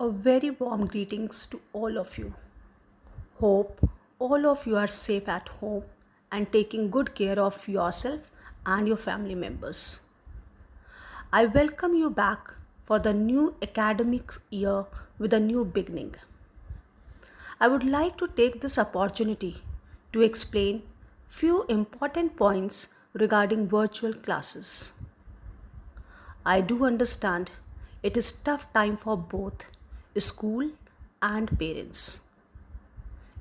A very warm greetings to all of you. Hope all of you are safe at home and taking good care of yourself and your family members. I welcome you back for the new academic year with a new beginning. I would like to take this opportunity to explain few important points regarding virtual classes. I do understand it is tough time for both school and parents.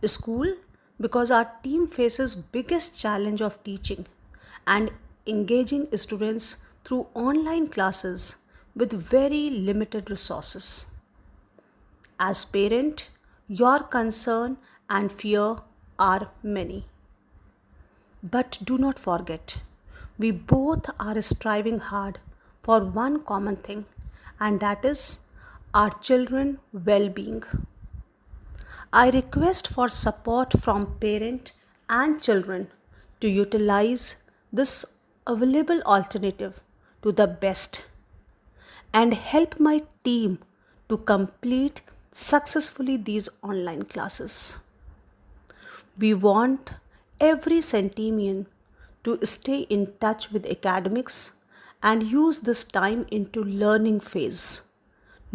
School because our team faces biggest challenge of teaching and engaging students through online classes with very limited resources. As parent, your concern and fear are many. But do not forget, we both are striving hard for one common thing, and that is our children well-being. I request for support from parent and children to utilize this available alternative to the best and help my team to complete successfully these online classes. We want every centurion to stay in touch with academics and use this time into learning phase,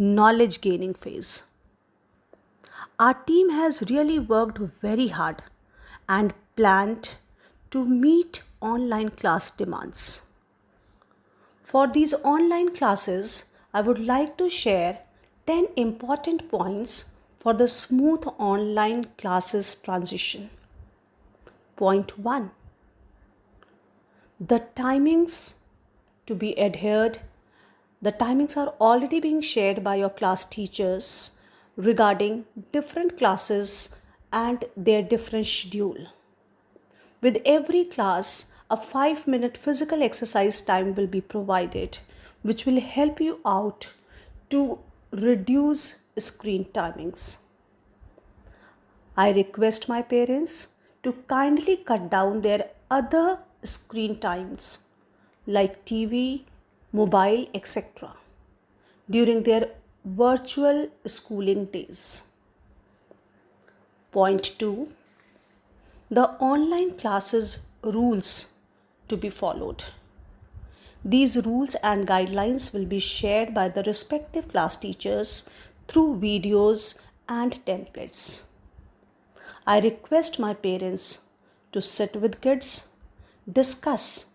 knowledge gaining phase. Our team has really worked very hard and planned to meet online class demands. For these online classes, I would like to share 10 important points for the smooth online classes transition. Point 1. The timings to be adhered. The timings are already being shared by your class teachers regarding different classes and their different schedule. With every class, a 5-minute physical exercise time will be provided, which will help you out to reduce screen timings. I request my parents to kindly cut down their other screen times like TV, mobile, etc. during their virtual schooling days. Point 2. The online classes rules to be followed. These rules and guidelines will be shared by the respective class teachers through videos and templates. I request my parents to sit with kids, discuss,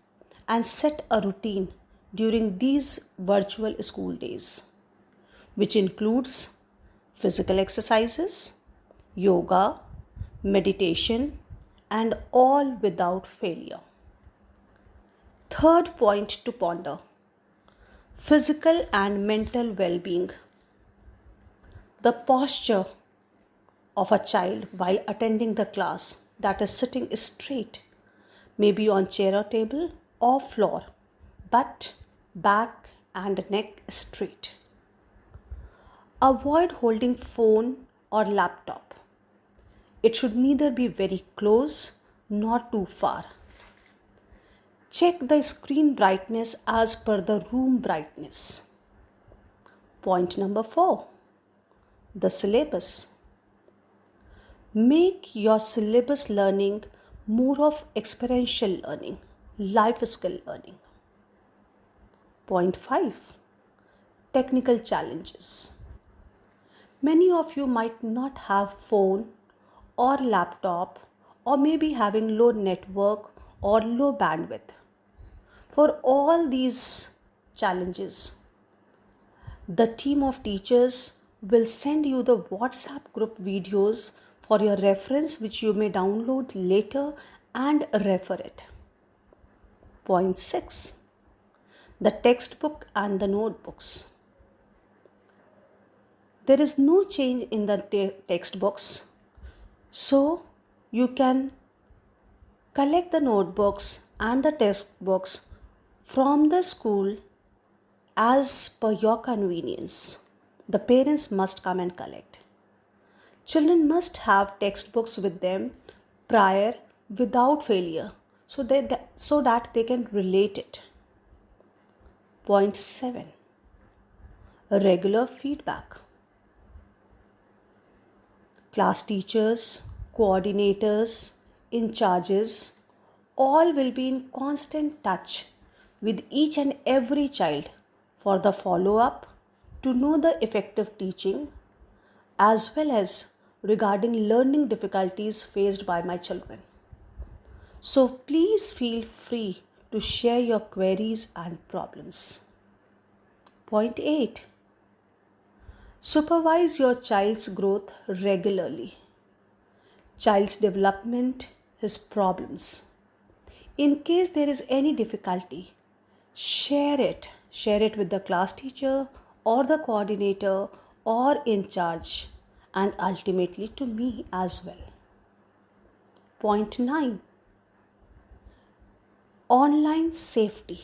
and set a routine during these virtual school days, which includes physical exercises, yoga, meditation, and all without failure. Third point to ponder: physical and mental well being. The posture of a child while attending the class, that is sitting straight, maybe on chair or table or floor, but back and neck straight. Avoid holding phone or laptop. It should neither be very close nor too far. Check the screen brightness as per the room brightness. Point number 4. The syllabus. Make your syllabus learning more of experiential learning, life skill learning. Point 5. Technical challenges. Many of you might not have phone or laptop or maybe having low network or low bandwidth. For all these challenges, the team of teachers will send you the WhatsApp group videos for your reference, which you may download later and refer it. Point 6. The textbook and the notebooks. There is no change in the textbooks, so you can collect the notebooks and the textbooks from the school as per your convenience. The parents must come and collect. Children must have textbooks with them prior without failure so that they can relate it. Point 7. Regular feedback. Class teachers, coordinators, in charges, all will be in constant touch with each and every child for the follow up to know the effective teaching as well as regarding learning difficulties faced by my children. So please feel free to share your queries and problems. Point 8. Supervise your child's growth regularly. Child's development, his problems. In case there is any difficulty, share it. Share it with the class teacher or the coordinator or in charge, and ultimately to me as well. Point 9. Online safety.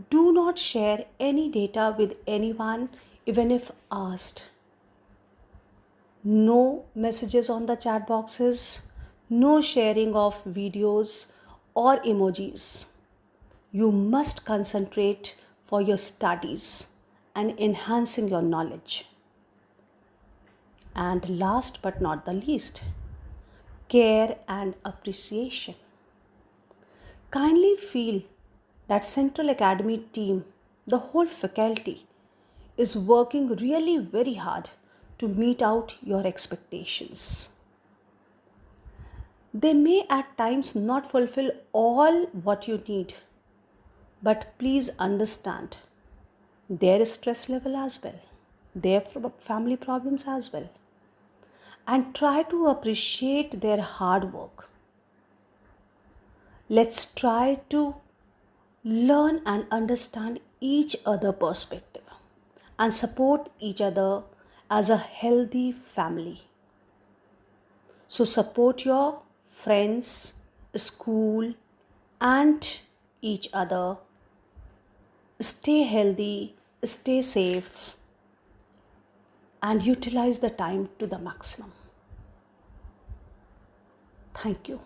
Do not share any data with anyone even if asked. No messages on the chat boxes, no sharing of videos or emojis. You must concentrate for your studies and enhancing your knowledge. And last but not the least, care and appreciation. Kindly feel that Central Academy team, the whole faculty, is working really very hard to meet out your expectations. They may at times not fulfill all what you need, but please understand their stress level as well, their family problems as well, and try to appreciate their hard work. Let's try to learn and understand each other perspective and support each other as a healthy family. So support your friends, school, and each other. Stay healthy, stay safe, and utilize the time to the maximum. Thank you.